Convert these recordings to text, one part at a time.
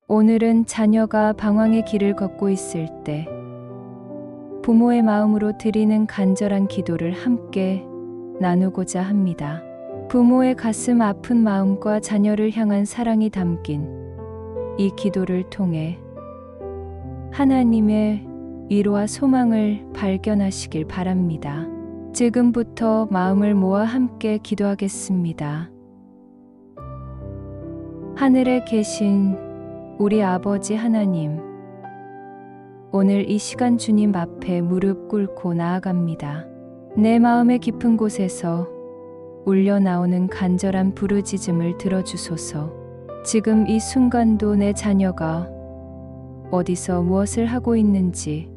오늘은 자녀가 방황의 길을 걷고 있을 때 부모의 마음으로 드리는 간절한 기도를 함께 나누고자 합니다. 부모의 가슴 아픈 마음과 자녀를 향한 사랑이 담긴 이 기도를 통해 하나님의 위로와 소망을 발견하시길 바랍니다. 지금부터 마음을 모아 함께 기도하겠습니다. 하늘에 계신 우리 아버지 하나님, 오늘 이 시간 주님 앞에 무릎 꿇고 나아갑니다. 내 마음의 깊은 곳에서 울려 나오는 간절한 부르짖음을 들어주소서. 지금 이 순간도 내 자녀가 어디서 무엇을 하고 있는지,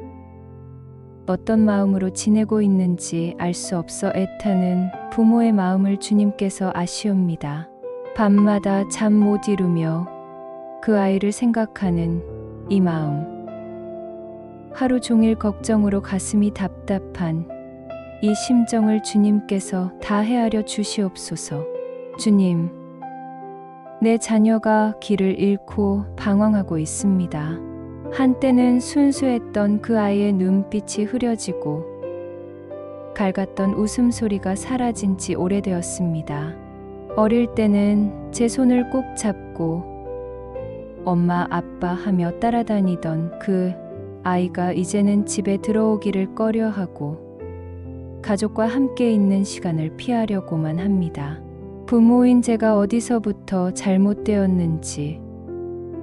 어떤 마음으로 지내고 있는지 알 수 없어 애타는 부모의 마음을 주님께서 아시옵니다. 밤마다 잠 못 이루며 그 아이를 생각하는 이 마음, 하루 종일 걱정으로 가슴이 답답한 이 심정을 주님께서 다 헤아려 주시옵소서. 주님, 내 자녀가 길을 잃고 방황하고 있습니다. 한때는 순수했던 그 아이의 눈빛이 흐려지고 밝았던 웃음소리가 사라진 지 오래되었습니다. 어릴 때는 제 손을 꼭 잡고 엄마, 아빠 하며 따라다니던 그 아이가 이제는 집에 들어오기를 꺼려하고 가족과 함께 있는 시간을 피하려고만 합니다. 부모인 제가 어디서부터 잘못되었는지,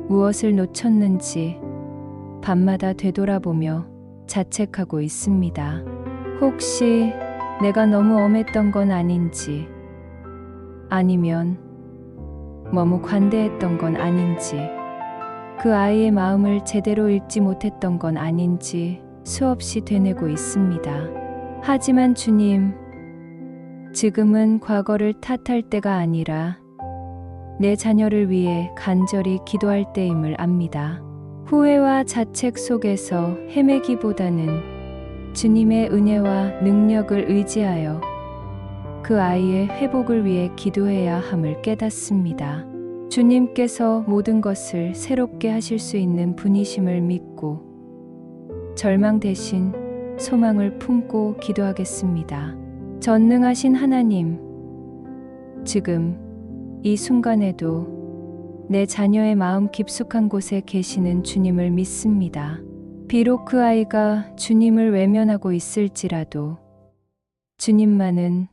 무엇을 놓쳤는지 밤마다 되돌아보며 자책하고 있습니다. 혹시 내가 너무 엄했던 건 아닌지, 아니면 너무 관대했던 건 아닌지, 그 아이의 마음을 제대로 읽지 못했던 건 아닌지 수없이 되뇌고 있습니다. 하지만 주님, 지금은 과거를 탓할 때가 아니라 내 자녀를 위해 간절히 기도할 때임을 압니다. 후회와 자책 속에서 헤매기보다는 주님의 은혜와 능력을 의지하여 그 아이의 회복을 위해 기도해야 함을 깨닫습니다. 주님께서 모든 것을 새롭게 하실 수 있는 분이심을 믿고 절망 대신 소망을 품고 기도하겠습니다. 전능하신 하나님, 지금 이 순간에도 내 자녀의 마음 깊숙한 곳에 계시는 주님을 믿습니다. 비록 그 아이가 주님을 외면하고 있을지라도 주님만은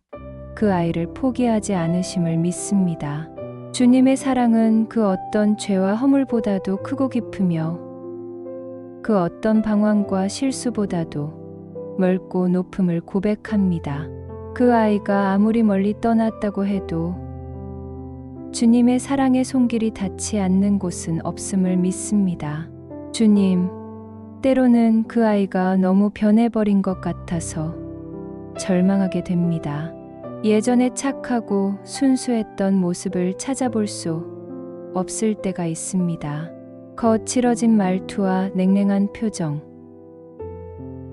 그 아이를 포기하지 않으심을 믿습니다. 주님의 사랑은 그 어떤 죄와 허물보다도 크고 깊으며 그 어떤 방황과 실수보다도 넓고 높음을 고백합니다. 그 아이가 아무리 멀리 떠났다고 해도 주님의 사랑의 손길이 닿지 않는 곳은 없음을 믿습니다. 주님, 때로는 그 아이가 너무 변해버린 것 같아서 절망하게 됩니다. 예전에 착하고 순수했던 모습을 찾아볼 수 없을 때가 있습니다. 거칠어진 말투와 냉랭한 표정,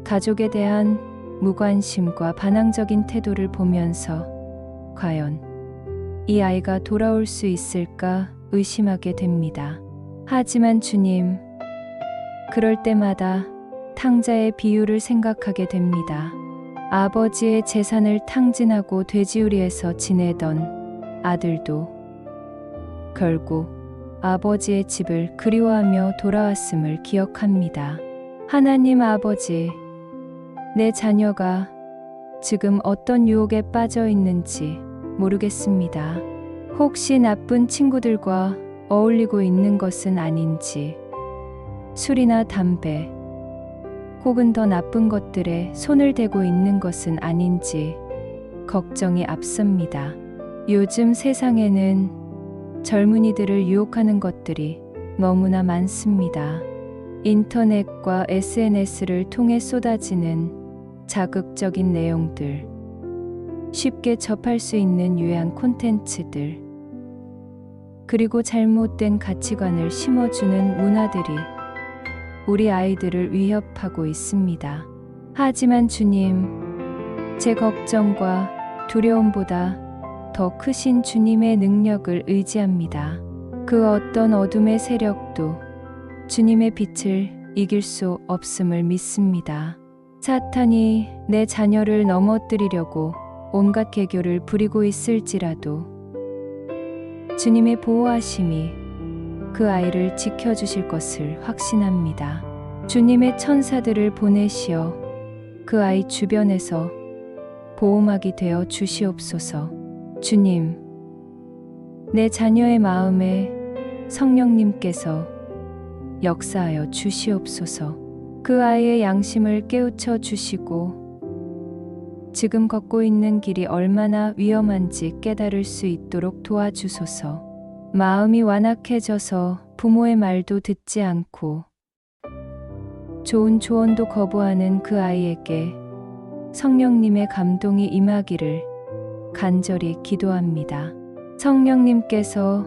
가족에 대한 무관심과 반항적인 태도를 보면서 과연 이 아이가 돌아올 수 있을까 의심하게 됩니다. 하지만 주님, 그럴 때마다 탕자의 비유를 생각하게 됩니다. 아버지의 재산을 탕진하고 돼지우리에서 지내던 아들도 결국 아버지의 집을 그리워하며 돌아왔음을 기억합니다. 하나님 아버지, 내 자녀가 지금 어떤 유혹에 빠져 있는지 모르겠습니다. 혹시 나쁜 친구들과 어울리고 있는 것은 아닌지, 술이나 담배, 혹은 더 나쁜 것들에 손을 대고 있는 것은 아닌지 걱정이 앞섭니다. 요즘 세상에는 젊은이들을 유혹하는 것들이 너무나 많습니다. 인터넷과 SNS를 통해 쏟아지는 자극적인 내용들, 쉽게 접할 수 있는 유해한 콘텐츠들, 그리고 잘못된 가치관을 심어주는 문화들이 우리 아이들을 위협하고 있습니다. 하지만 주님, 제 걱정과 두려움보다 더 크신 주님의 능력을 의지합니다. 그 어떤 어둠의 세력도 주님의 빛을 이길 수 없음을 믿습니다. 사탄이 내 자녀를 넘어뜨리려고 온갖 계교를 부리고 있을지라도 주님의 보호하심이 그 아이를 지켜주실 것을 확신합니다. 주님의 천사들을 보내시어 그 아이 주변에서 보호막이 되어 주시옵소서. 주님, 내 자녀의 마음에 성령님께서 역사하여 주시옵소서. 그 아이의 양심을 깨우쳐 주시고 지금 걷고 있는 길이 얼마나 위험한지 깨달을 수 있도록 도와주소서. 마음이 완악해져서 부모의 말도 듣지 않고 좋은 조언도 거부하는 그 아이에게 성령님의 감동이 임하기를 간절히 기도합니다. 성령님께서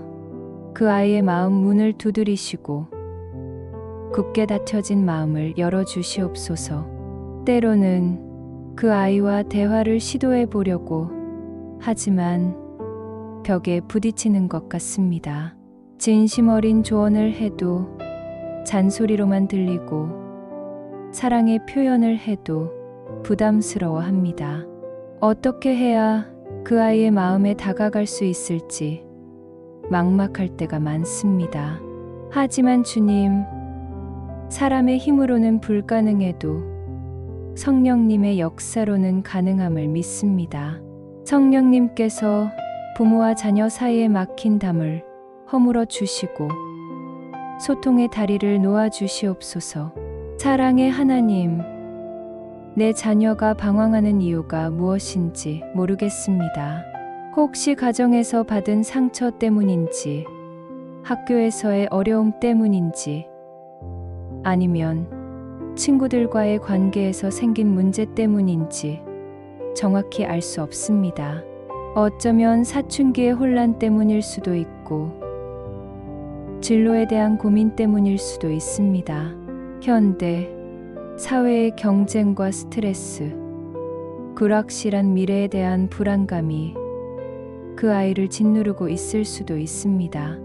그 아이의 마음 문을 두드리시고 굳게 닫혀진 마음을 열어주시옵소서. 때로는 그 아이와 대화를 시도해 보려고 하지만 벽에 부딪히는 것 같습니다. 진심 어린 조언을 해도 잔소리로만 들리고 사랑의 표현을 해도 부담스러워 합니다. 어떻게 해야 그 아이의 마음에 다가갈 수 있을지 막막할 때가 많습니다. 하지만 주님, 사람의 힘으로는 불가능해도 성령님의 역사로는 가능함을 믿습니다. 성령님께서 부모와 자녀 사이에 막힌 담을 허물어 주시고 소통의 다리를 놓아 주시옵소서. 사랑의 하나님, 내 자녀가 방황하는 이유가 무엇인지 모르겠습니다. 혹시 가정에서 받은 상처 때문인지, 학교에서의 어려움 때문인지, 아니면 친구들과의 관계에서 생긴 문제 때문인지 정확히 알 수 없습니다. 어쩌면 사춘기의 혼란 때문일 수도 있고 진로에 대한 고민 때문일 수도 있습니다. 현대 사회의 경쟁과 스트레스, 불확실한 미래에 대한 불안감이 그 아이를 짓누르고 있을 수도 있습니다.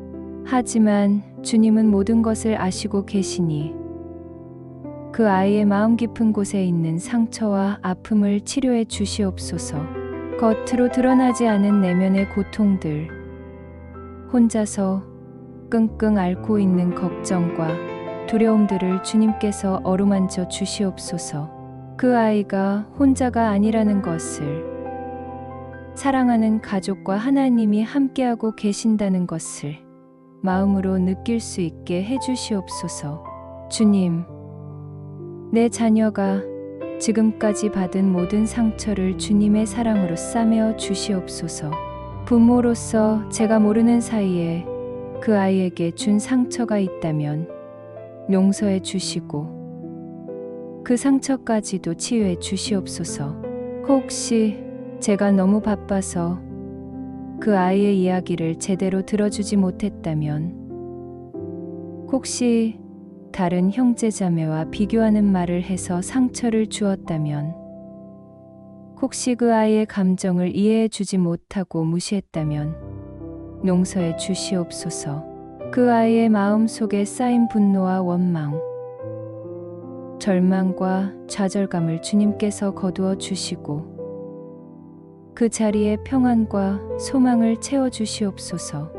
하지만 주님은 모든 것을 아시고 계시니 그 아이의 마음 깊은 곳에 있는 상처와 아픔을 치료해 주시옵소서. 겉으로 드러나지 않은 내면의 고통들, 혼자서 끙끙 앓고 있는 걱정과 두려움들을 주님께서 어루만져 주시옵소서. 그 아이가 혼자가 아니라는 것을, 사랑하는 가족과 하나님이 함께하고 계신다는 것을 마음으로 느낄 수 있게 해주시옵소서. 주님, 내 자녀가 지금까지 받은 모든 상처를 주님의 사랑으로 싸매어 주시옵소서. 부모로서 제가 모르는 사이에 그 아이에게 준 상처가 있다면 용서해 주시고 그 상처까지도 치유해 주시옵소서. 혹시 제가 너무 바빠서 그 아이의 이야기를 제대로 들어주지 못했다면, 혹시 다른 형제자매와 비교하는 말을 해서 상처를 주었다면, 혹시 그 아이의 감정을 이해해 주지 못하고 무시했다면 용서해 주시옵소서. 그 아이의 마음 속에 쌓인 분노와 원망, 절망과 좌절감을 주님께서 거두어 주시고 그 자리에 평안과 소망을 채워 주시옵소서.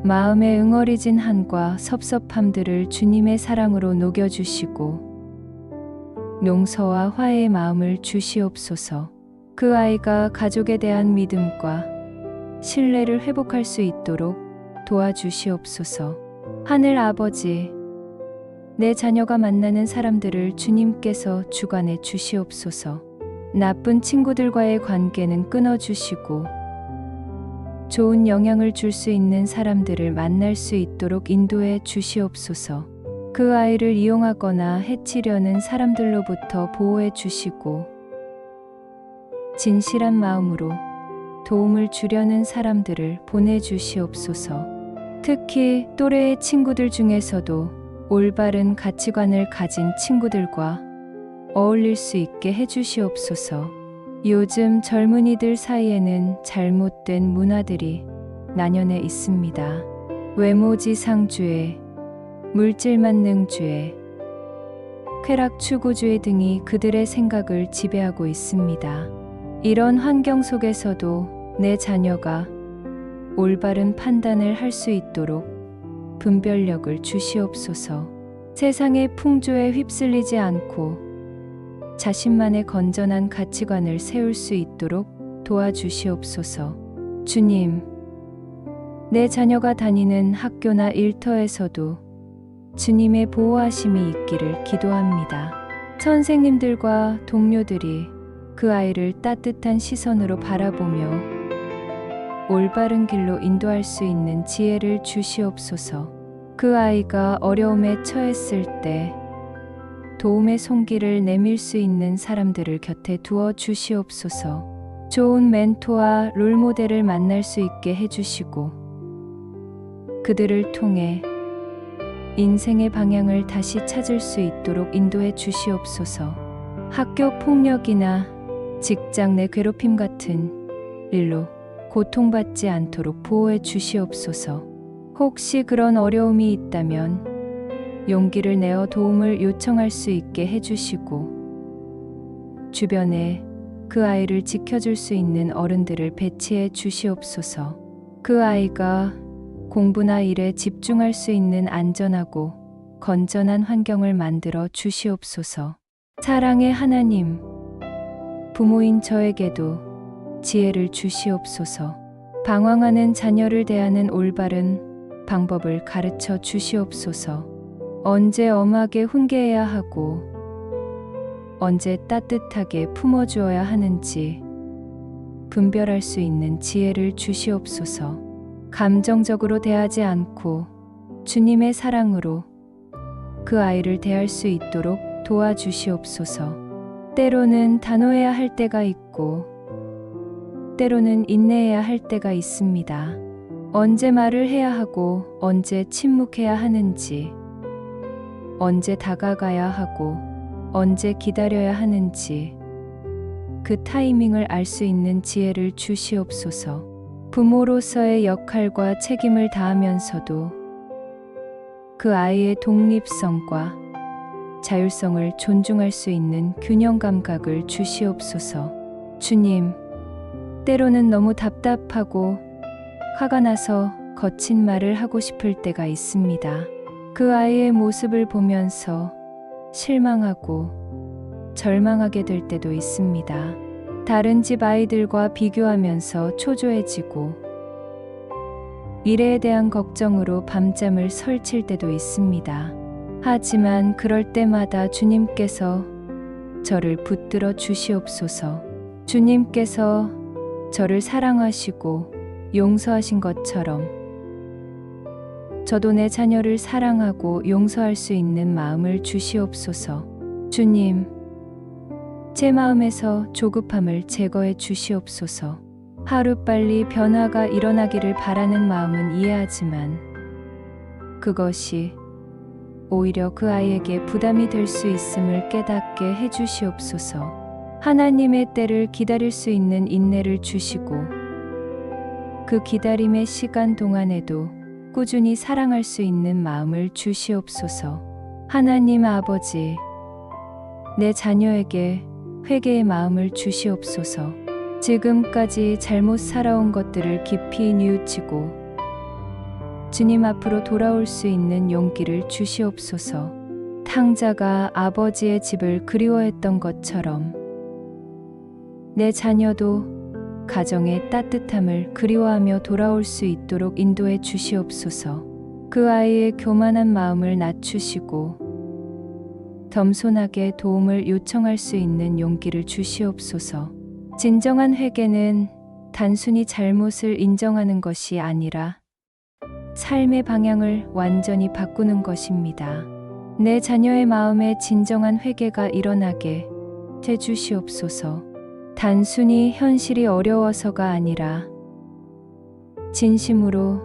마음의 응어리진 한과 섭섭함들을 주님의 사랑으로 녹여주시고 용서와 화해의 마음을 주시옵소서. 그 아이가 가족에 대한 믿음과 신뢰를 회복할 수 있도록 도와주시옵소서. 하늘 아버지, 내 자녀가 만나는 사람들을 주님께서 주관해 주시옵소서. 나쁜 친구들과의 관계는 끊어주시고 좋은 영향을 줄 수 있는 사람들을 만날 수 있도록 인도해 주시옵소서. 그 아이를 이용하거나 해치려는 사람들로부터 보호해 주시고 진실한 마음으로 도움을 주려는 사람들을 보내주시옵소서. 특히 또래의 친구들 중에서도 올바른 가치관을 가진 친구들과 어울릴 수 있게 해주시옵소서. 요즘 젊은이들 사이에는 잘못된 문화들이 난연해 있습니다. 외모지상주의, 물질만능주의, 쾌락추구주의 등이 그들의 생각을 지배하고 있습니다. 이런 환경 속에서도 내 자녀가 올바른 판단을 할 수 있도록 분별력을 주시옵소서. 세상의 풍조에 휩쓸리지 않고 자신만의 건전한 가치관을 세울 수 있도록 도와주시옵소서. 주님, 내 자녀가 다니는 학교나 일터에서도 주님의 보호하심이 있기를 기도합니다. 선생님들과 동료들이 그 아이를 따뜻한 시선으로 바라보며 올바른 길로 인도할 수 있는 지혜를 주시옵소서. 그 아이가 어려움에 처했을 때 도움의 손길을 내밀 수 있는 사람들을 곁에 두어 주시옵소서. 좋은 멘토와 롤모델을 만날 수 있게 해주시고 그들을 통해 인생의 방향을 다시 찾을 수 있도록 인도해 주시옵소서. 학교 폭력이나 직장 내 괴롭힘 같은 일로 고통받지 않도록 보호해 주시옵소서. 혹시 그런 어려움이 있다면 용기를 내어 도움을 요청할 수 있게 해주시고 주변에 그 아이를 지켜줄 수 있는 어른들을 배치해 주시옵소서. 그 아이가 공부나 일에 집중할 수 있는 안전하고 건전한 환경을 만들어 주시옵소서. 사랑의 하나님, 부모인 저에게도 지혜를 주시옵소서. 방황하는 자녀를 대하는 올바른 방법을 가르쳐 주시옵소서. 언제 엄하게 훈계해야 하고 언제 따뜻하게 품어주어야 하는지 분별할 수 있는 지혜를 주시옵소서. 감정적으로 대하지 않고 주님의 사랑으로 그 아이를 대할 수 있도록 도와주시옵소서. 때로는 단호해야 할 때가 있고 때로는 인내해야 할 때가 있습니다. 언제 말을 해야 하고 언제 침묵해야 하는지, 언제 다가가야 하고 언제 기다려야 하는지 그 타이밍을 알 수 있는 지혜를 주시옵소서. 부모로서의 역할과 책임을 다하면서도 그 아이의 독립성과 자율성을 존중할 수 있는 균형 감각을 주시옵소서. 주님, 때로는 너무 답답하고 화가 나서 거친 말을 하고 싶을 때가 있습니다. 그 아이의 모습을 보면서 실망하고 절망하게 될 때도 있습니다. 다른 집 아이들과 비교하면서 초조해지고 미래에 대한 걱정으로 밤잠을 설칠 때도 있습니다. 하지만 그럴 때마다 주님께서 저를 붙들어 주시옵소서. 주님께서 저를 사랑하시고 용서하신 것처럼 저도 내 자녀를 사랑하고 용서할 수 있는 마음을 주시옵소서. 주님, 제 마음에서 조급함을 제거해 주시옵소서. 하루빨리 변화가 일어나기를 바라는 마음은 이해하지만 그것이 오히려 그 아이에게 부담이 될 수 있음을 깨닫게 해 주시옵소서. 하나님의 때를 기다릴 수 있는 인내를 주시고 그 기다림의 시간 동안에도 꾸준히 사랑할 수 있는 마음을 주시옵소서. 하나님 아버지, 내 자녀에게 회개의 마음을 주시옵소서. 지금까지 잘못 살아온 것들을 깊이 뉘우치고 주님 앞으로 돌아올 수 있는 용기를 주시옵소서. 탕자가 아버지의 집을 그리워했던 것처럼 내 자녀도 가정의 따뜻함을 그리워하며 돌아올 수 있도록 인도해 주시옵소서. 그 아이의 교만한 마음을 낮추시고 겸손하게 도움을 요청할 수 있는 용기를 주시옵소서. 진정한 회개는 단순히 잘못을 인정하는 것이 아니라 삶의 방향을 완전히 바꾸는 것입니다. 내 자녀의 마음에 진정한 회개가 일어나게 해주시옵소서. 단순히 현실이 어려워서가 아니라 진심으로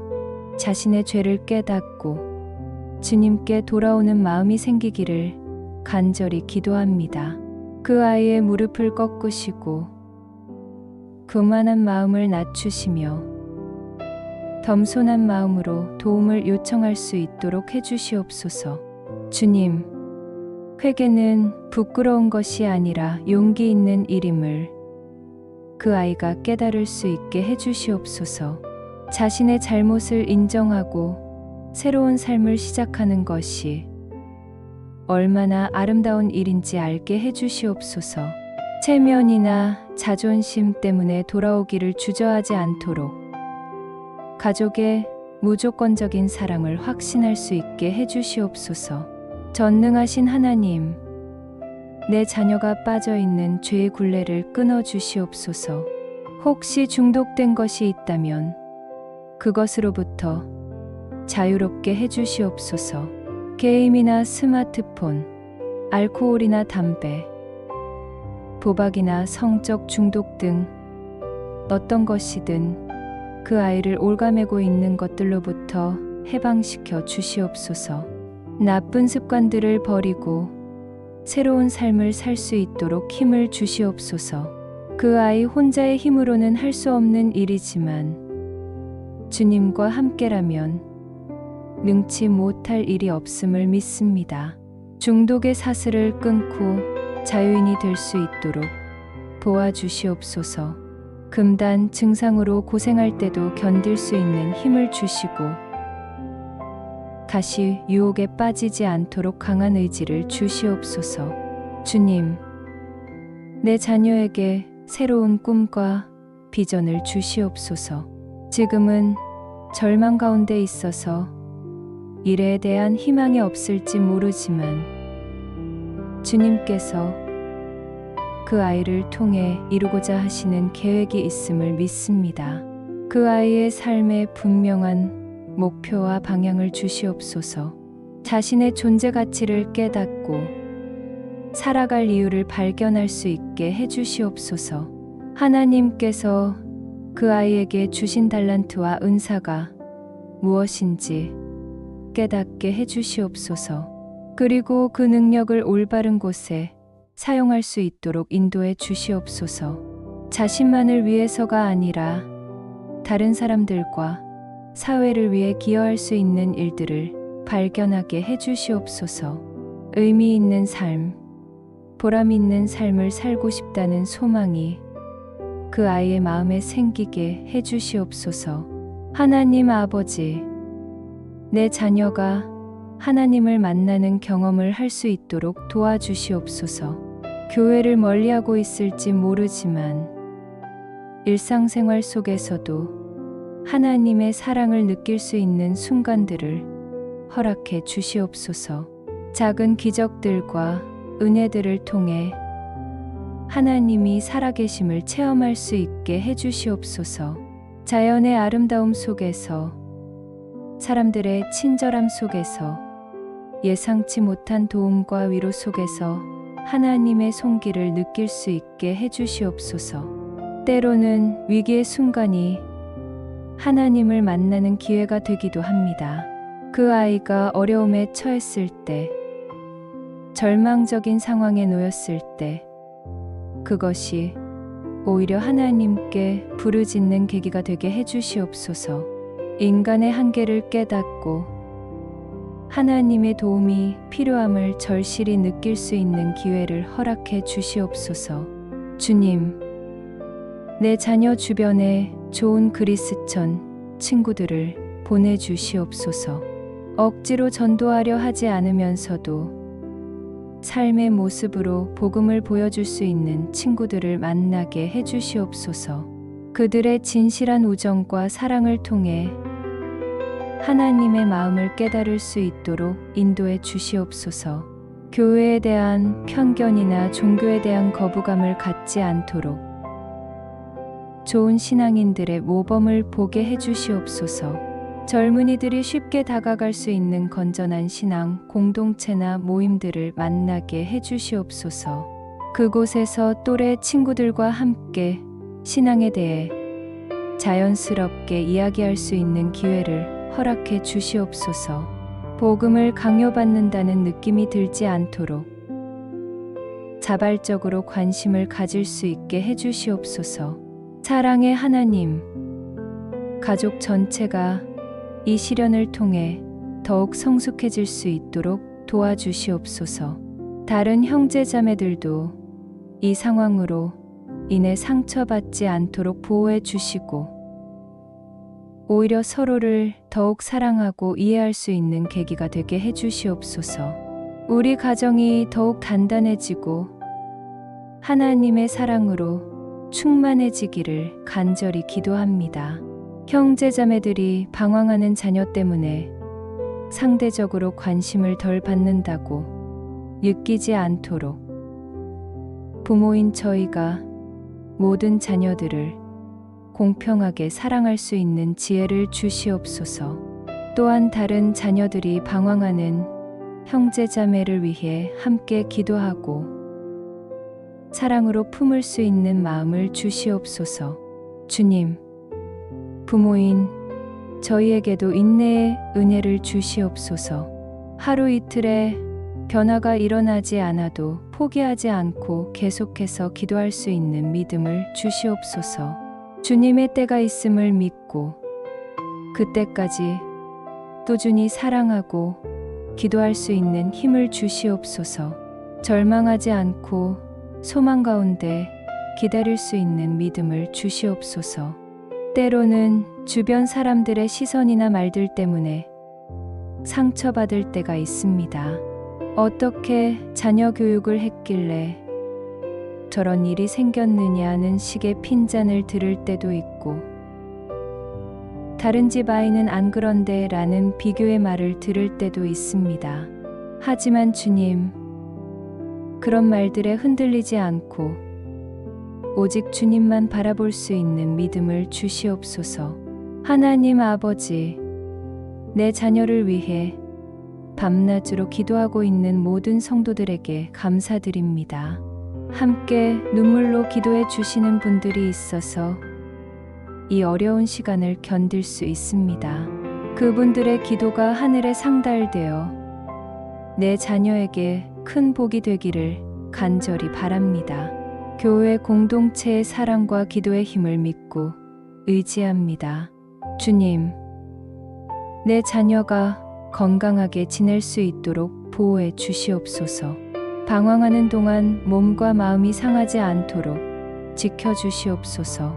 자신의 죄를 깨닫고 주님께 돌아오는 마음이 생기기를 간절히 기도합니다. 그 아이의 무릎을 꺾으시고 교만한 마음을 낮추시며 겸손한 마음으로 도움을 요청할 수 있도록 해주시옵소서. 주님, 회개는 부끄러운 것이 아니라 용기 있는 일임을 그 아이가 깨달을 수 있게 해주시옵소서. 자신의 잘못을 인정하고 새로운 삶을 시작하는 것이 얼마나 아름다운 일인지 알게 해주시옵소서. 체면이나 자존심 때문에 돌아오기를 주저하지 않도록 가족의 무조건적인 사랑을 확신할 수 있게 해주시옵소서. 전능하신 하나님, 내 자녀가 빠져있는 죄의 굴레를 끊어주시옵소서. 혹시 중독된 것이 있다면 그것으로부터 자유롭게 해주시옵소서. 게임이나 스마트폰, 알코올이나 담배, 도박이나 성적 중독 등 어떤 것이든 그 아이를 올가매고 있는 것들로부터 해방시켜 주시옵소서. 나쁜 습관들을 버리고 새로운 삶을 살 수 있도록 힘을 주시옵소서. 그 아이 혼자의 힘으로는 할 수 없는 일이지만 주님과 함께라면 능치 못할 일이 없음을 믿습니다. 중독의 사슬을 끊고 자유인이 될 수 있도록 도와주시옵소서. 금단 증상으로 고생할 때도 견딜 수 있는 힘을 주시고 다시 유혹에 빠지지 않도록 강한 의지를 주시옵소서. 주님, 내 자녀에게 새로운 꿈과 비전을 주시옵소서. 지금은 절망 가운데 있어서 미래에 대한 희망이 없을지 모르지만 주님께서 그 아이를 통해 이루고자 하시는 계획이 있음을 믿습니다. 그 아이의 삶에 분명한 목표와 방향을 주시옵소서. 자신의 존재 가치를 깨닫고 살아갈 이유를 발견할 수 있게 해주시옵소서. 하나님께서 그 아이에게 주신 달란트와 은사가 무엇인지 깨닫게 해주시옵소서. 그리고 그 능력을 올바른 곳에 사용할 수 있도록 인도해 주시옵소서. 자신만을 위해서가 아니라 다른 사람들과 사회를 위해 기여할 수 있는 일들을 발견하게 해주시옵소서. 의미 있는 삶, 보람 있는 삶을 살고 싶다는 소망이 그 아이의 마음에 생기게 해주시옵소서. 하나님 아버지, 내 자녀가 하나님을 만나는 경험을 할 수 있도록 도와주시옵소서. 교회를 멀리하고 있을지 모르지만 일상생활 속에서도 하나님의 사랑을 느낄 수 있는 순간들을 허락해 주시옵소서. 작은 기적들과 은혜들을 통해 하나님이 살아계심을 체험할 수 있게 해주시옵소서. 자연의 아름다움 속에서, 사람들의 친절함 속에서, 예상치 못한 도움과 위로 속에서 하나님의 손길을 느낄 수 있게 해주시옵소서. 때로는 위기의 순간이 하나님을 만나는 기회가 되기도 합니다. 그 아이가 어려움에 처했을 때, 절망적인 상황에 놓였을 때, 그것이 오히려 하나님께 부르짖는 계기가 되게 해주시옵소서. 인간의 한계를 깨닫고 하나님의 도움이 필요함을 절실히 느낄 수 있는 기회를 허락해 주시옵소서. 주님, 내 자녀 주변에 좋은 그리스천 친구들을 보내주시옵소서. 억지로 전도하려 하지 않으면서도 삶의 모습으로 복음을 보여줄 수 있는 친구들을 만나게 해주시옵소서. 그들의 진실한 우정과 사랑을 통해 하나님의 마음을 깨달을 수 있도록 인도해 주시옵소서. 교회에 대한 편견이나 종교에 대한 거부감을 갖지 않도록 좋은 신앙인들의 모범을 보게 해주시옵소서. 젊은이들이 쉽게 다가갈 수 있는 건전한 신앙 공동체나 모임들을 만나게 해주시옵소서. 그곳에서 또래 친구들과 함께 신앙에 대해 자연스럽게 이야기할 수 있는 기회를 허락해 주시옵소서. 복음을 강요받는다는 느낌이 들지 않도록 자발적으로 관심을 가질 수 있게 해주시옵소서. 사랑의 하나님, 가족 전체가 이 시련을 통해 더욱 성숙해질 수 있도록 도와주시옵소서. 다른 형제자매들도 이 상황으로 인해 상처받지 않도록 보호해 주시고 오히려 서로를 더욱 사랑하고 이해할 수 있는 계기가 되게 해 주시옵소서. 우리 가정이 더욱 단단해지고 하나님의 사랑으로 충만해지기를 간절히 기도합니다. 형제자매들이 방황하는 자녀 때문에 상대적으로 관심을 덜 받는다고 느끼지 않도록 부모인 저희가 모든 자녀들을 공평하게 사랑할 수 있는 지혜를 주시옵소서. 또한 다른 자녀들이 방황하는 형제자매를 위해 함께 기도하고 사랑으로 품을 수 있는 마음을 주시옵소서. 주님, 부모인 저희에게도 인내의 은혜를 주시옵소서. 하루 이틀에 변화가 일어나지 않아도 포기하지 않고 계속해서 기도할 수 있는 믿음을 주시옵소서. 주님의 때가 있음을 믿고 그때까지 꾸준히 사랑하고 기도할 수 있는 힘을 주시옵소서. 절망하지 않고 소망 가운데 기다릴 수 있는 믿음을 주시옵소서. 때로는 주변 사람들의 시선이나 말들 때문에 상처받을 때가 있습니다. 어떻게 자녀 교육을 했길래 저런 일이 생겼느냐는 식의 핀잔을 들을 때도 있고 다른 집 아이는 안 그런데 라는 비교의 말을 들을 때도 있습니다. 하지만 주님, 그런 말들에 흔들리지 않고 오직 주님만 바라볼 수 있는 믿음을 주시옵소서. 하나님 아버지, 내 자녀를 위해 밤낮으로 기도하고 있는 모든 성도들에게 감사드립니다. 함께 눈물로 기도해 주시는 분들이 있어서 이 어려운 시간을 견딜 수 있습니다. 그분들의 기도가 하늘에 상달되어 내 자녀에게 큰 복이 되기를 간절히 바랍니다. 교회 공동체의 사랑과 기도의 힘을 믿고 의지합니다. 주님, 내 자녀가 건강하게 지낼 수 있도록 보호해 주시옵소서. 방황하는 동안 몸과 마음이 상하지 않도록 지켜주시옵소서.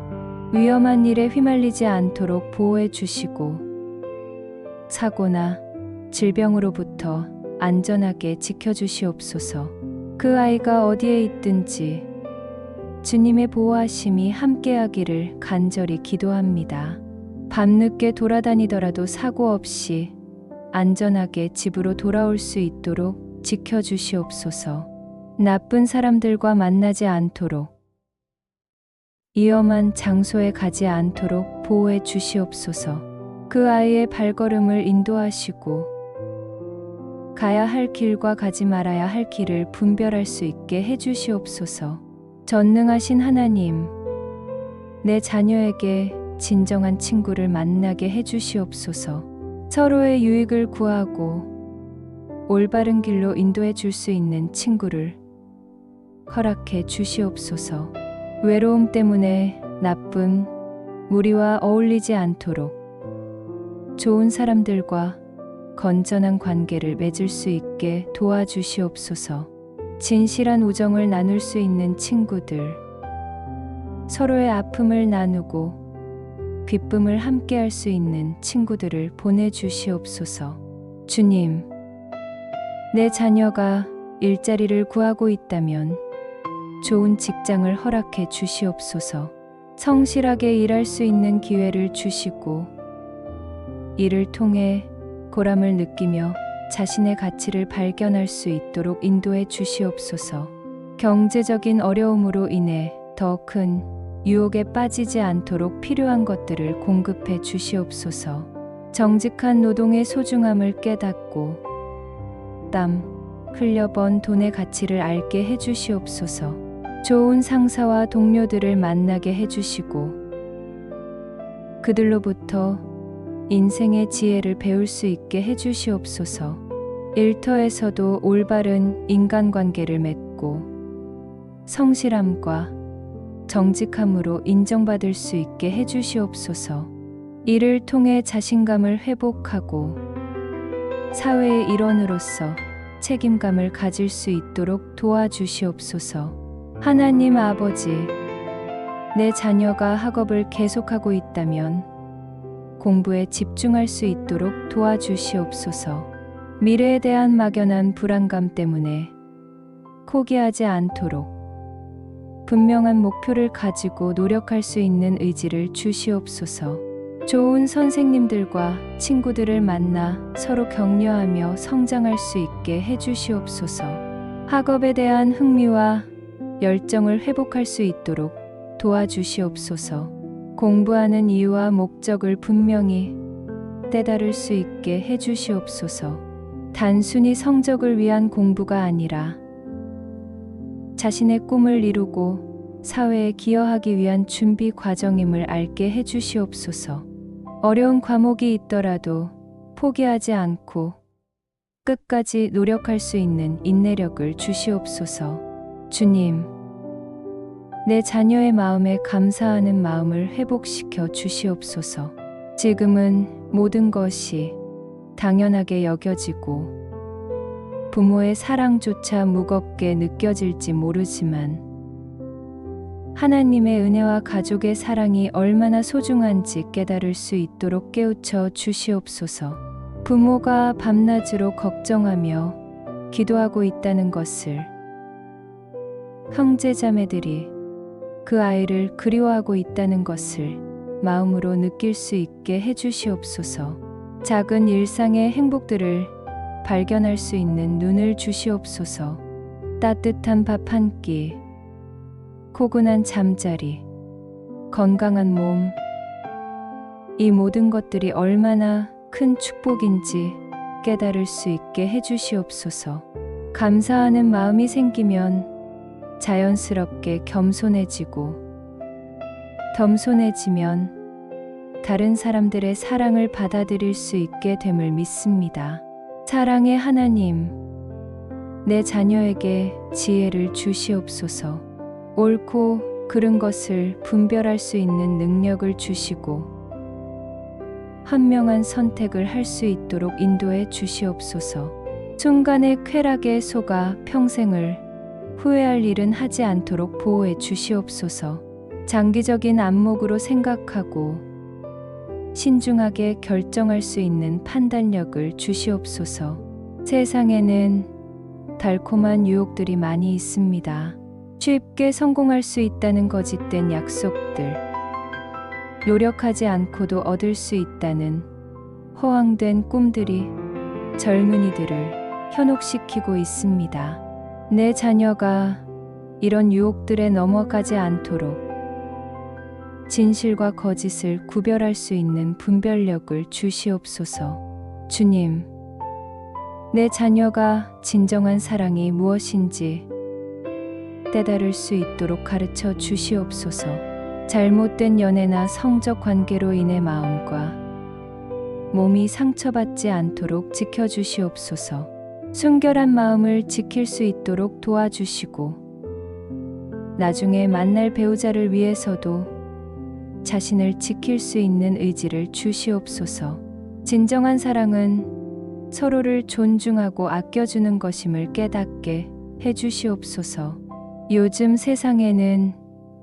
위험한 일에 휘말리지 않도록 보호해 주시고 사고나 질병으로부터 안전하게 지켜주시옵소서. 그 아이가 어디에 있든지 주님의 보호하심이 함께하기를 간절히 기도합니다. 밤늦게 돌아다니더라도 사고 없이 안전하게 집으로 돌아올 수 있도록 지켜주시옵소서. 나쁜 사람들과 만나지 않도록 위험한 장소에 가지 않도록 보호해 주시옵소서. 그 아이의 발걸음을 인도하시고 가야 할 길과 가지 말아야 할 길을 분별할 수 있게 해 주시옵소서. 전능하신 하나님, 내 자녀에게 진정한 친구를 만나게 해 주시옵소서. 서로의 유익을 구하고 올바른 길로 인도해 줄 수 있는 친구를 허락해 주시옵소서. 외로움 때문에 나쁜 무리와 어울리지 않도록 좋은 사람들과 건전한 관계를 맺을 수 있게 도와주시옵소서. 진실한 우정을 나눌 수 있는 친구들, 서로의 아픔을 나누고 기쁨을 함께할 수 있는 친구들을 보내주시옵소서. 주님, 내 자녀가 일자리를 구하고 있다면 좋은 직장을 허락해 주시옵소서. 성실하게 일할 수 있는 기회를 주시고 이를 통해 보람을 느끼며 자신의 가치를 발견할 수 있도록 인도해 주시옵소서. 경제적인 어려움으로 인해 더 큰 유혹에 빠지지 않도록 필요한 것들을 공급해 주시옵소서. 정직한 노동의 소중함을 깨닫고 땀 흘려 번 돈의 가치를 알게 해 주시옵소서. 좋은 상사와 동료들을 만나게 해 주시고 그들로부터 인생의 지혜를 배울 수 있게 해 주시옵소서. 일터에서도 올바른 인간관계를 맺고 성실함과 정직함으로 인정받을 수 있게 해 주시옵소서. 이를 통해 자신감을 회복하고 사회의 일원으로서 책임감을 가질 수 있도록 도와주시옵소서. 하나님 아버지, 내 자녀가 학업을 계속하고 있다면 공부에 집중할 수 있도록 도와주시옵소서. 미래에 대한 막연한 불안감 때문에 포기하지 않도록 분명한 목표를 가지고 노력할 수 있는 의지를 주시옵소서. 좋은 선생님들과 친구들을 만나 서로 격려하며 성장할 수 있게 해주시옵소서. 학업에 대한 흥미와 열정을 회복할 수 있도록 도와주시옵소서. 공부하는 이유와 목적을 분명히 깨달을 수 있게 해주시옵소서. 단순히 성적을 위한 공부가 아니라 자신의 꿈을 이루고 사회에 기여하기 위한 준비 과정임을 알게 해주시옵소서. 어려운 과목이 있더라도 포기하지 않고 끝까지 노력할 수 있는 인내력을 주시옵소서. 주님, 내 자녀의 마음에 감사하는 마음을 회복시켜 주시옵소서. 지금은 모든 것이 당연하게 여겨지고 부모의 사랑조차 무겁게 느껴질지 모르지만 하나님의 은혜와 가족의 사랑이 얼마나 소중한지 깨달을 수 있도록 깨우쳐 주시옵소서. 부모가 밤낮으로 걱정하며 기도하고 있다는 것을 형제자매들이 그 아이를 그리워하고 있다는 것을 마음으로 느낄 수 있게 해주시옵소서. 작은 일상의 행복들을 발견할 수 있는 눈을 주시옵소서. 따뜻한 밥 한 끼, 포근한 잠자리, 건강한 몸, 이 모든 것들이 얼마나 큰 축복인지 깨달을 수 있게 해주시옵소서. 감사하는 마음이 생기면 자연스럽게 겸손해지고 겸손해지면 다른 사람들의 사랑을 받아들일 수 있게 됨을 믿습니다. 사랑의 하나님, 내 자녀에게 지혜를 주시옵소서. 옳고 그른 것을 분별할 수 있는 능력을 주시고 현명한 선택을 할 수 있도록 인도해 주시옵소서. 순간의 쾌락에 속아 평생을 후회할 일은 하지 않도록 보호해 주시옵소서. 장기적인 안목으로 생각하고 신중하게 결정할 수 있는 판단력을 주시옵소서. 세상에는 달콤한 유혹들이 많이 있습니다. 쉽게 성공할 수 있다는 거짓된 약속들, 노력하지 않고도 얻을 수 있다는 허황된 꿈들이 젊은이들을 현혹시키고 있습니다. 내 자녀가 이런 유혹들에 넘어가지 않도록 진실과 거짓을 구별할 수 있는 분별력을 주시옵소서. 주님, 내 자녀가 진정한 사랑이 무엇인지 깨달을 수 있도록 가르쳐 주시옵소서. 잘못된 연애나 성적 관계로 인해 마음과 몸이 상처받지 않도록 지켜주시옵소서. 순결한 마음을 지킬 수 있도록 도와주시고 나중에 만날 배우자를 위해서도 자신을 지킬 수 있는 의지를 주시옵소서. 진정한 사랑은 서로를 존중하고 아껴주는 것임을 깨닫게 해주시옵소서. 요즘 세상에는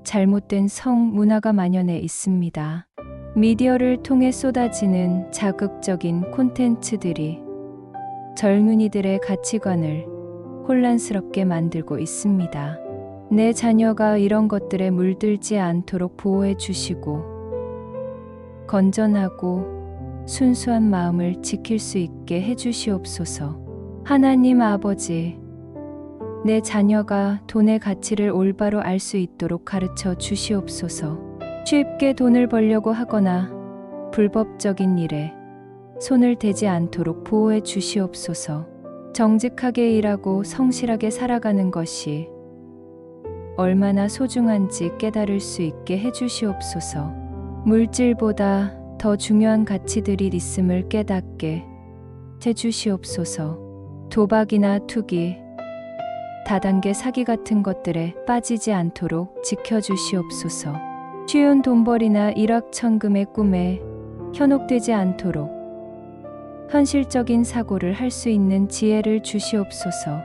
잘못된 성 문화가 만연해 있습니다. 미디어를 통해 쏟아지는 자극적인 콘텐츠들이 젊은이들의 가치관을 혼란스럽게 만들고 있습니다. 내 자녀가 이런 것들에 물들지 않도록 보호해 주시고 건전하고 순수한 마음을 지킬 수 있게 해주시옵소서. 하나님 아버지, 내 자녀가 돈의 가치를 올바로 알 수 있도록 가르쳐 주시옵소서. 쉽게 돈을 벌려고 하거나 불법적인 일에 손을 대지 않도록 보호해 주시옵소서. 정직하게 일하고 성실하게 살아가는 것이 얼마나 소중한지 깨달을 수 있게 해주시옵소서. 물질보다 더 중요한 가치들이 있음을 깨닫게 해주시옵소서. 도박이나 투기, 다단계 사기 같은 것들에 빠지지 않도록 지켜주시옵소서. 쉬운 돈벌이나 일확천금의 꿈에 현혹되지 않도록 현실적인 사고를 할 수 있는 지혜를 주시옵소서.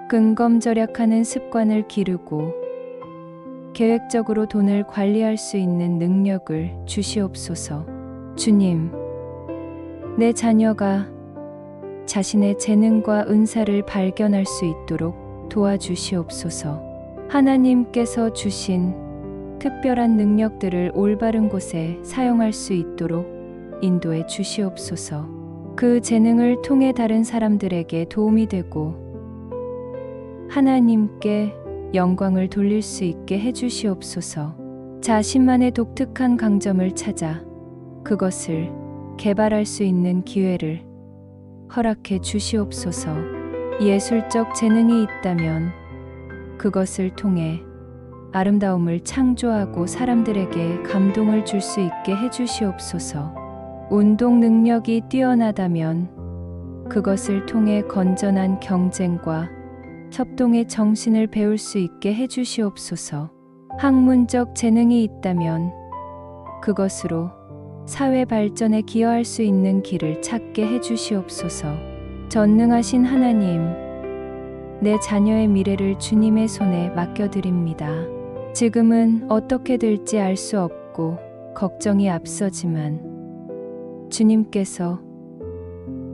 근검절약하는 습관을 기르고 계획적으로 돈을 관리할 수 있는 능력을 주시옵소서. 주님, 내 자녀가 자신의 재능과 은사를 발견할 수 있도록 도와주시옵소서. 하나님께서 주신 특별한 능력들을 올바른 곳에 사용할 수 있도록 인도해 주시옵소서. 그 재능을 통해 다른 사람들에게 도움이 되고 하나님께 영광을 돌릴 수 있게 해주시옵소서. 자신만의 독특한 강점을 찾아 그것을 개발할 수 있는 기회를 허락해 주시옵소서. 예술적 재능이 있다면 그것을 통해 아름다움을 창조하고 사람들에게 감동을 줄 수 있게 해주시옵소서. 운동 능력이 뛰어나다면 그것을 통해 건전한 경쟁과 협동의 정신을 배울 수 있게 해주시옵소서. 학문적 재능이 있다면 그것으로 사회 발전에 기여할 수 있는 길을 찾게 해주시옵소서. 전능하신 하나님, 내 자녀의 미래를 주님의 손에 맡겨드립니다. 지금은 어떻게 될지 알 수 없고 걱정이 앞서지만 주님께서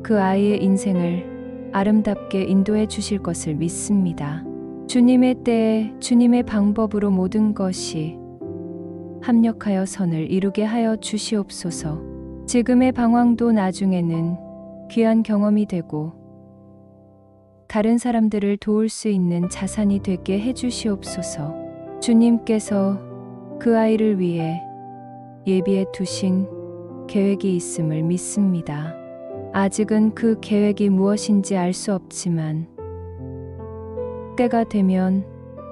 그 아이의 인생을 아름답게 인도해 주실 것을 믿습니다. 주님의 때에 주님의 방법으로 모든 것이 합력하여 선을 이루게 하여 주시옵소서. 지금의 방황도 나중에는 귀한 경험이 되고 다른 사람들을 도울 수 있는 자산이 되게 해주시옵소서. 주님께서 그 아이를 위해 예비해 두신 계획이 있음을 믿습니다. 아직은 그 계획이 무엇인지 알 수 없지만 때가 되면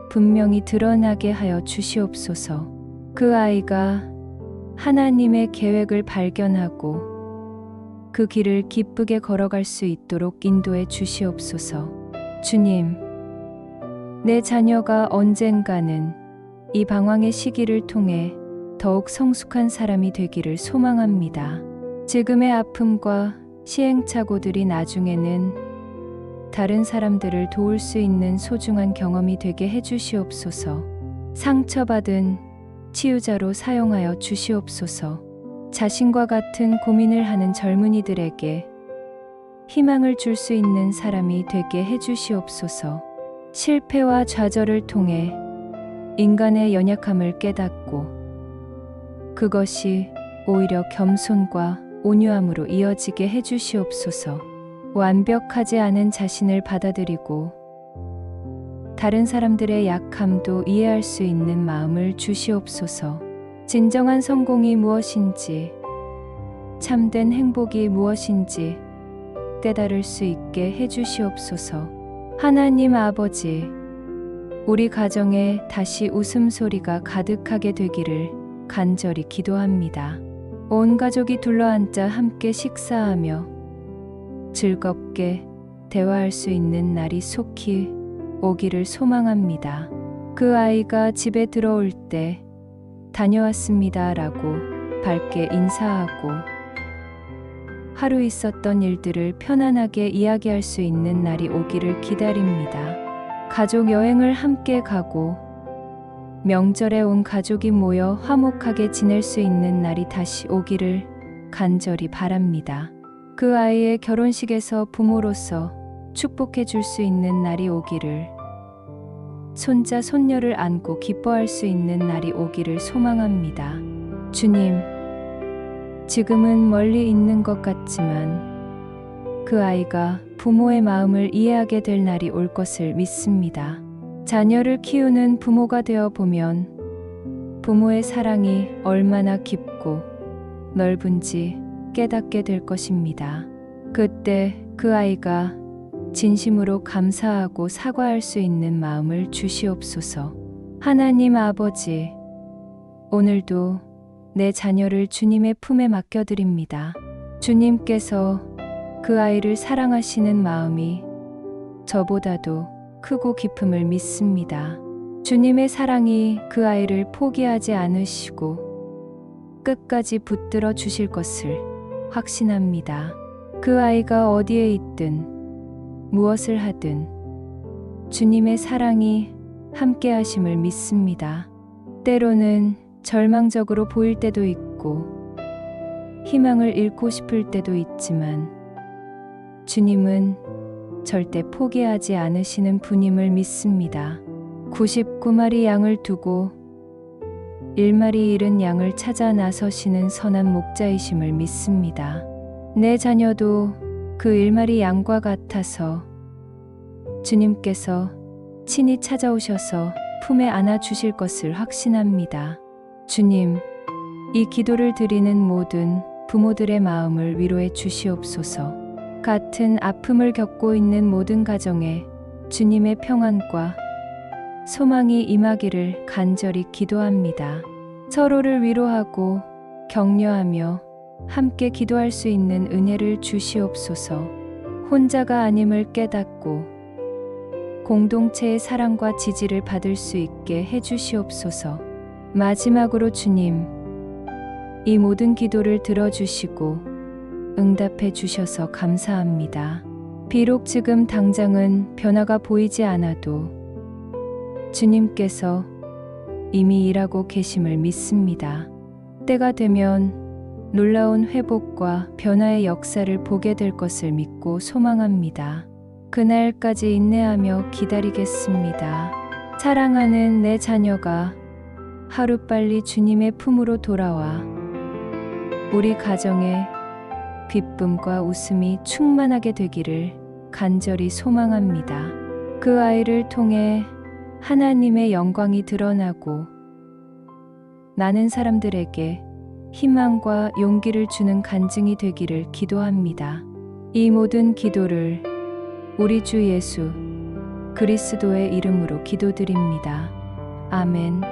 분명히 드러나게 하여 주시옵소서. 그 아이가 하나님의 계획을 발견하고 그 길을 기쁘게 걸어갈 수 있도록 인도해 주시옵소서. 주님, 내 자녀가 언젠가는 이 방황의 시기를 통해 더욱 성숙한 사람이 되기를 소망합니다. 지금의 아픔과 시행착오들이 나중에는 다른 사람들을 도울 수 있는 소중한 경험이 되게 해주시옵소서. 상처받은 치유자로 사용하여 주시옵소서. 자신과 같은 고민을 하는 젊은이들에게 희망을 줄 수 있는 사람이 되게 해주시옵소서. 실패와 좌절을 통해 인간의 연약함을 깨닫고 그것이 오히려 겸손과 온유함으로 이어지게 해주시옵소서. 완벽하지 않은 자신을 받아들이고 다른 사람들의 약함도 이해할 수 있는 마음을 주시옵소서. 진정한 성공이 무엇인지, 참된 행복이 무엇인지 깨달을 수 있게 해주시옵소서. 하나님 아버지, 우리 가정에 다시 웃음소리가 가득하게 되기를 간절히 기도합니다. 온 가족이 둘러앉아 함께 식사하며 즐겁게 대화할 수 있는 날이 속히 오기를 소망합니다. 그 아이가 집에 들어올 때 다녀왔습니다 라고 밝게 인사하고 하루 있었던 일들을 편안하게 이야기할 수 있는 날이 오기를 기다립니다. 가족 여행을 함께 가고 명절에 온 가족이 모여 화목하게 지낼 수 있는 날이 다시 오기를 간절히 바랍니다. 그 아이의 결혼식에서 부모로서 축복해 줄 수 있는 날이 오기를, 손자 손녀를 안고 기뻐할 수 있는 날이 오기를 소망합니다. 주님, 지금은 멀리 있는 것 같지만 그 아이가 부모의 마음을 이해하게 될 날이 올 것을 믿습니다. 자녀를 키우는 부모가 되어 보면 부모의 사랑이 얼마나 깊고 넓은지 깨닫게 될 것입니다. 그때 그 아이가 진심으로 감사하고 사과할 수 있는 마음을 주시옵소서. 하나님 아버지, 오늘도 내 자녀를 주님의 품에 맡겨드립니다. 주님께서 그 아이를 사랑하시는 마음이 저보다도 크고 깊음을 믿습니다. 주님의 사랑이 그 아이를 포기하지 않으시고 끝까지 붙들어 주실 것을 확신합니다. 그 아이가 어디에 있든 무엇을 하든 주님의 사랑이 함께 하심을 믿습니다. 때로는 절망적으로 보일 때도 있고 희망을 잃고 싶을 때도 있지만 주님은 절대 포기하지 않으시는 분임을 믿습니다. 99마리 양을 두고 1마리 잃은 양을 찾아 나서시는 선한 목자이심을 믿습니다. 내 자녀도 그 1마리 양과 같아서 주님께서 친히 찾아오셔서 품에 안아 주실 것을 확신합니다. 주님, 이 기도를 드리는 모든 부모들의 마음을 위로해 주시옵소서. 같은 아픔을 겪고 있는 모든 가정에 주님의 평안과 소망이 임하기를 간절히 기도합니다. 서로를 위로하고 격려하며 함께 기도할 수 있는 은혜를 주시옵소서. 혼자가 아님을 깨닫고 공동체의 사랑과 지지를 받을 수 있게 해주시옵소서. 마지막으로 주님, 이 모든 기도를 들어주시고 응답해 주셔서 감사합니다. 비록 지금 당장은 변화가 보이지 않아도 주님께서 이미 일하고 계심을 믿습니다. 때가 되면 놀라운 회복과 변화의 역사를 보게 될 것을 믿고 소망합니다. 그날까지 인내하며 기다리겠습니다. 사랑하는 내 자녀가 하루빨리 주님의 품으로 돌아와 우리 가정에 기쁨과 웃음이 충만하게 되기를 간절히 소망합니다. 그 아이를 통해 하나님의 영광이 드러나고 많은 사람들에게 희망과 용기를 주는 간증이 되기를 기도합니다. 이 모든 기도를 우리 주 예수 그리스도의 이름으로 기도드립니다. 아멘.